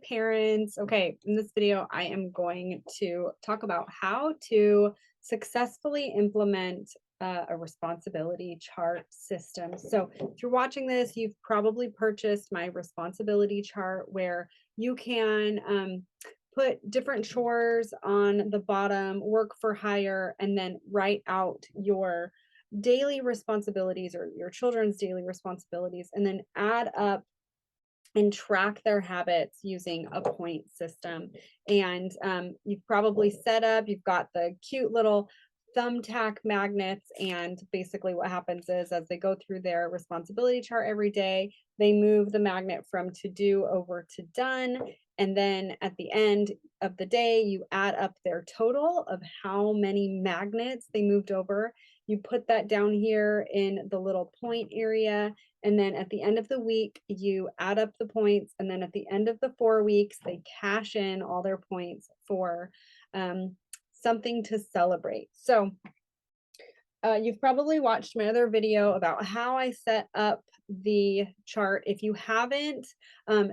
parents. Okay, in this video, I am going to talk about how to successfully implement a responsibility chart system. So, if you're watching this, you've probably purchased my responsibility chart where you can put different chores on the bottom, work for hire, and then write out your daily responsibilities or your children's daily responsibilities, and then add up and track their habits using a point system. And you've probably you've got the cute little thumbtack magnets. And basically, what happens is as they go through their responsibility chart every day, they move the magnet from to do over to done. And then at the end of the day, you add up their total of how many magnets they moved over. You put that down here in the little point area, and then at the end of the week, you add up the points. And then at the end of the 4 weeks, they cash in all their points for something to celebrate. So you've probably watched my other video about how I set up the chart. If you haven't,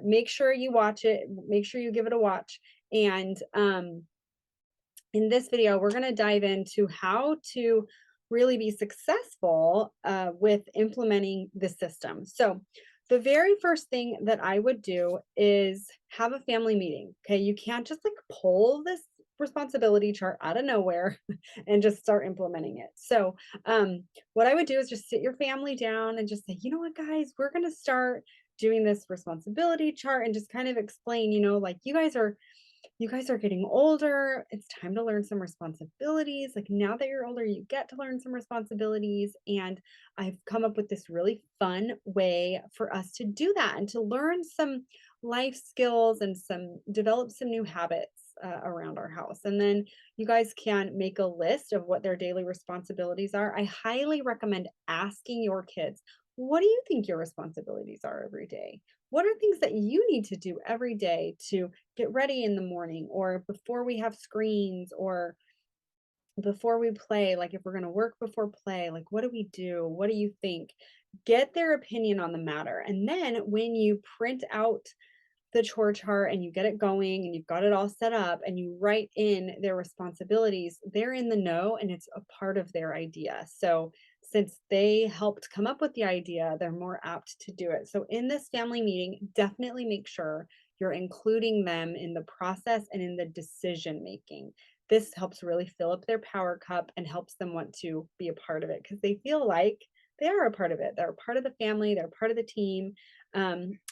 make sure you watch it. Make sure you give it a watch. And in this video, we're going to dive into how to really be successful with implementing the system. So the very first thing that I would do is have a family meeting. Okay, you can't just like pull this responsibility chart out of nowhere and just start implementing it. So what I would do is just sit your family down and just say, you know what, guys, we're going to start doing this responsibility chart, and just kind of explain, like you guys are getting older. It's time to learn some responsibilities. Like now that you're older, you get to learn some responsibilities. And I've come up with this really fun way for us to do that and to learn some life skills and develop some new habits around our house. And then you guys can make a list of what their daily responsibilities are. I highly recommend asking your kids, what do you think your responsibilities are every day? What are things that you need to do every day to get ready in the morning, or before we have screens, or before we play? Like if we're going to work before play, like what do we do? What do you think? Get their opinion on the matter. And then when you print out the chore chart and you get it going and you've got it all set up and you write in their responsibilities, they're in the know and it's a part of their idea. So since they helped come up with the idea, they're more apt to do it. So in this family meeting, definitely make sure you're including them in the process and in the decision making. This helps really fill up their power cup and helps them want to be a part of it because they feel like they are a part of it. They're a part of the family, they're part of the team.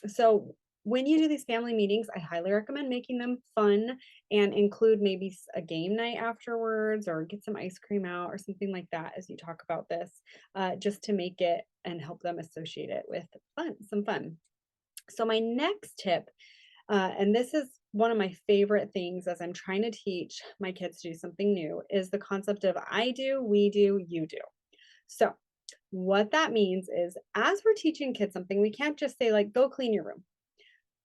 So when you do these family meetings, I highly recommend making them fun and include maybe a game night afterwards, or get some ice cream out or something like that as you talk about this, just to make it and help them associate it with some fun. So my next tip, and this is one of my favorite things as I'm trying to teach my kids to do something new, is the concept of I do, we do, you do. So what that means is as we're teaching kids something, we can't just say like, go clean your room,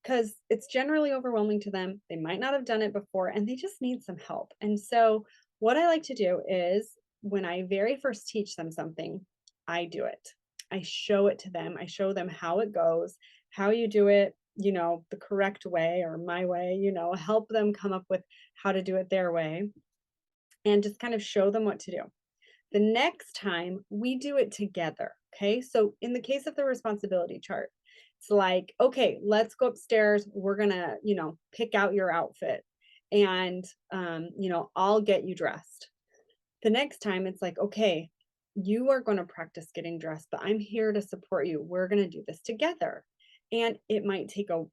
because it's generally overwhelming to them. They might not have done it before and they just need some help. And so, what I like to do is when I very first teach them something, I do it. I show it to them. I show them how it goes, how you do it, the correct way or my way, help them come up with how to do it their way, and just kind of show them what to do. The next time we do it together. Okay. So, in the case of the responsibility chart, it's like, okay, let's go upstairs. We're going to, pick out your outfit, and, I'll get you dressed. The next time it's like, okay, you are going to practice getting dressed, but I'm here to support you. We're going to do this together. And it might take a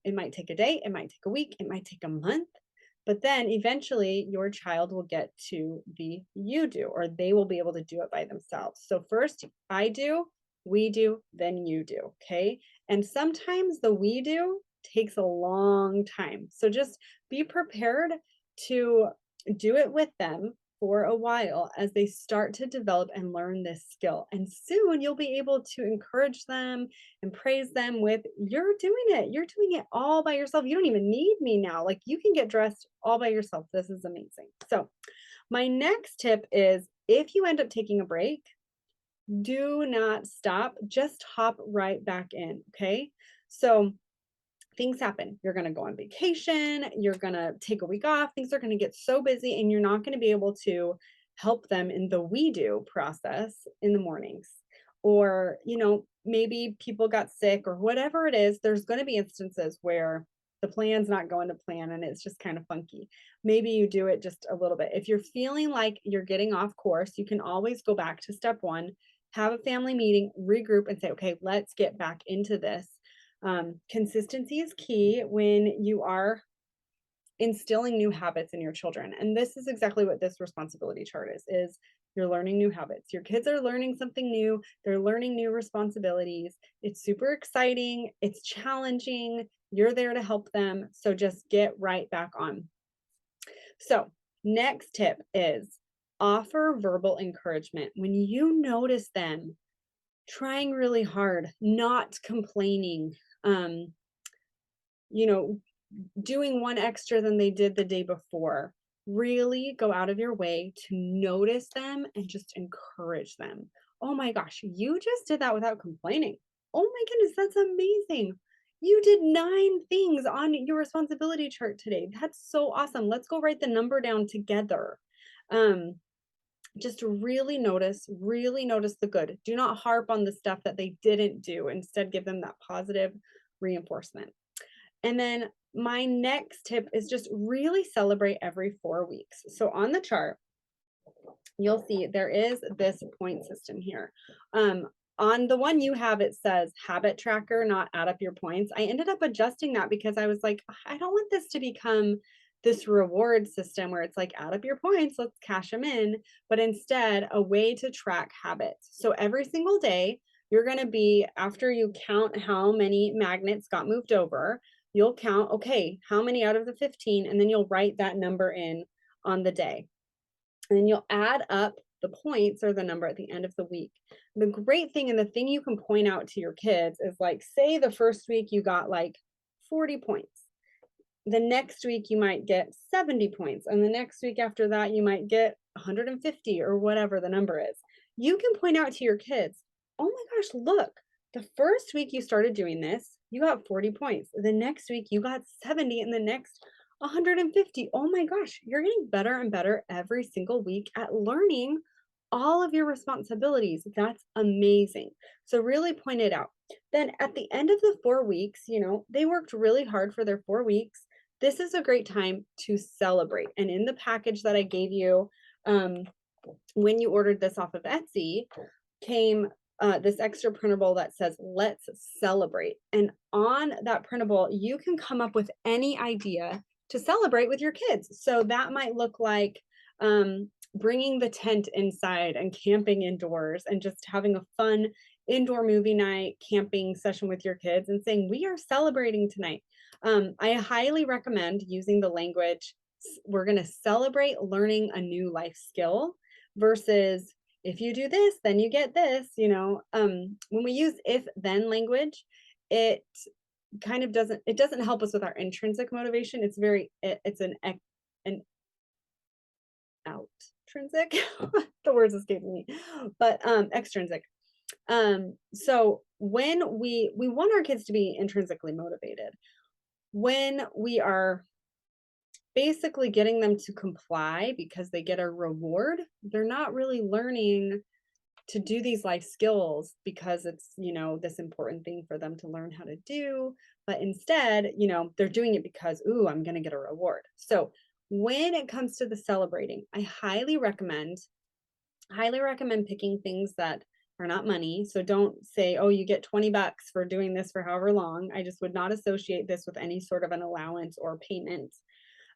day, it might take a week, it might take a month, but then eventually your child will get to the you do, or they will be able to do it by themselves. So first I do, we do, then you do. Okay. And sometimes the we do takes a long time. So just be prepared to do it with them for a while as they start to develop and learn this skill. And soon you'll be able to encourage them and praise them with, you're doing it. You're doing it all by yourself. You don't even need me now. Like you can get dressed all by yourself. This is amazing. So my next tip is, if you end up taking a break, do not stop, just hop right back in. Okay. So things happen. You're going to go on vacation, you're going to take a week off, things are going to get so busy, and you're not going to be able to help them in the we do process in the mornings. Or, maybe people got sick or whatever it is, there's going to be instances where the plan's not going to plan and it's just kind of funky. Maybe you do it just a little bit. If you're feeling like you're getting off course, you can always go back to step one, have a family meeting, regroup, and say, okay, let's get back into this. Consistency is key when you are instilling new habits in your children. And this is exactly what this responsibility chart is you're learning new habits. Your kids are learning something new. They're learning new responsibilities. It's super exciting. It's challenging. You're there to help them. So just get right back on. So next tip is offer verbal encouragement. When you notice them trying really hard, not complaining, you know, doing one extra than they did the day before, really go out of your way to notice them and just encourage them. Oh my gosh, you just did that without complaining. Oh my goodness, that's amazing. You did 9 things on your responsibility chart today. That's so awesome. Let's go write the number down together. Just really notice the good. Do not harp on the stuff that they didn't do. Instead, give them that positive reinforcement. And then my next tip is just really celebrate every 4 weeks. So on the chart, you'll see there is this point system here. On the one you have, it says habit tracker, not add up your points. I ended up adjusting that because I was like, I don't want this to become this reward system where it's like, add up your points, let's cash them in, but instead a way to track habits. So every single day, you're going to be, after you count how many magnets got moved over, you'll count, okay, how many out of the 15, and then you'll write that number in on the day. And then you'll add up the points or the number at the end of the week. The great thing and the thing you can point out to your kids is like, say the first week you got like 40 points. The next week you might get 70 points. And the next week after that, you might get 150 or whatever the number is. You can point out to your kids, oh my gosh, look, the first week you started doing this, you got 40 points. The next week you got 70 and the next 150. Oh my gosh, you're getting better and better every single week at learning all of your responsibilities. That's amazing. So really point it out. Then at the end of the 4 weeks, they worked really hard for their 4 weeks. This is a great time to celebrate. And in the package that I gave you when you ordered this off of Etsy came this extra printable that says, let's celebrate. And on that printable, you can come up with any idea to celebrate with your kids. So that might look like bringing the tent inside and camping indoors and just having a fun indoor movie night, camping session with your kids and saying, we are celebrating tonight. I highly recommend using the language, we're going to celebrate learning a new life skill versus if you do this, then you get this, when we use if then language, it kind of doesn't help us with our intrinsic motivation. It's an outrinsic, the words escaping me, but extrinsic. So when we want our kids to be intrinsically motivated, when we are basically getting them to comply because they get a reward, they're not really learning to do these life skills because it's, this important thing for them to learn how to do. But instead, they're doing it because, ooh, I'm going to get a reward. So when it comes to the celebrating, I highly recommend picking things that are not money. So don't say, oh, you get $20 for doing this for however long. I just would not associate this with any sort of an allowance or payment.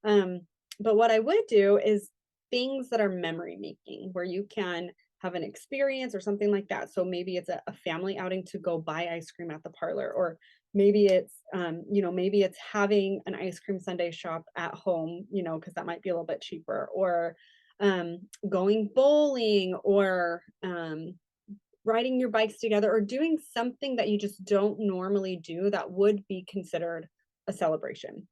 But what I would do is things that are memory making, where you can have an experience or something like that. So maybe it's a family outing to go buy ice cream at the parlor, or maybe it's, maybe it's having an ice cream sundae shop at home, because that might be a little bit cheaper, or going bowling, or riding your bikes together, or doing something that you just don't normally do that would be considered a celebration.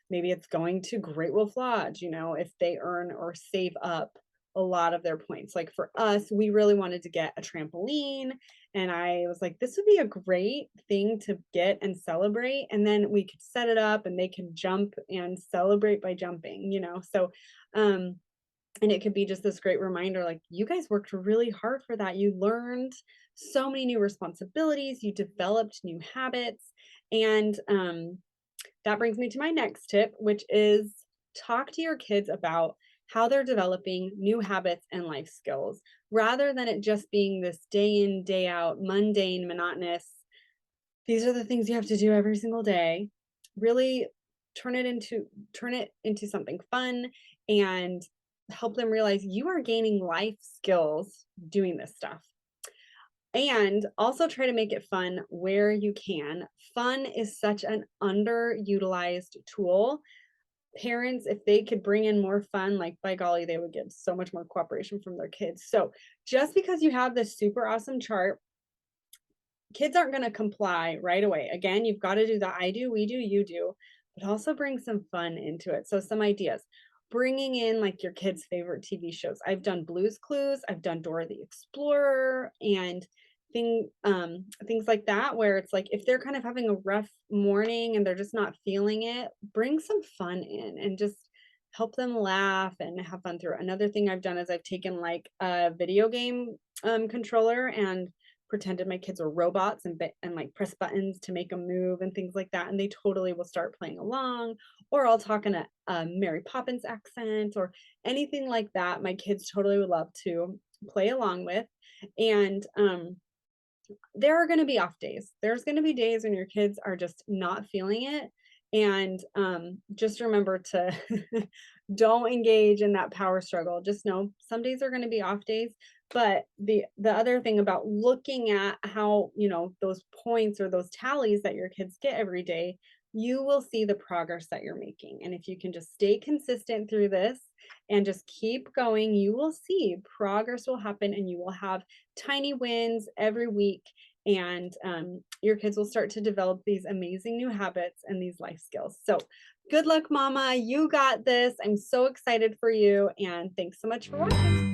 Maybe it's going to Great Wolf Lodge, if they earn or save up a lot of their points. Like for us, we really wanted to get a trampoline, and I was like, this would be a great thing to get and celebrate. And then we could set it up and they can jump and celebrate by jumping, So, um, and it could be just this great reminder, like, you guys worked really hard for that. You learned so many new responsibilities, you developed new habits. And that brings me to my next tip, which is talk to your kids about how they're developing new habits and life skills rather than it just being this day in, day out, mundane, monotonous. These are the things you have to do every single day. Really turn it into something fun and help them realize you are gaining life skills doing this stuff. And also try to make it fun where you can. Fun is such an underutilized tool. Parents, if they could bring in more fun, like by golly, they would get so much more cooperation from their kids. So just because you have this super awesome chart, kids aren't going to comply right away. Again, you've got to do the I do, we do, you do, but also bring some fun into it. So some ideas. Bringing in like your kids' favorite TV shows. I've done Blue's Clues, I've done Dora the Explorer, and things like that, where it's like if they're kind of having a rough morning and they're just not feeling it, bring some fun in and just help them laugh and have fun through it. Another thing I've done is I've taken like a video game controller and pretended my kids were robots and like press buttons to make them move and things like that, and they totally will start playing along. Or I'll talk in a Mary Poppins accent or anything like that. My kids totally would love to play along with. And there are going to be off days. There's going to be days when your kids are just not feeling it. And just remember to don't engage in that power struggle. Just know some days are going to be off days. But the other thing about looking at how, those points or those tallies that your kids get every day, you will see the progress that you're making. And if you can just stay consistent through this and just keep going, you will see progress will happen and you will have tiny wins every week. And your kids will start to develop these amazing new habits and these life skills. So good luck, Mama. You got this. I'm so excited for you. And thanks so much for watching.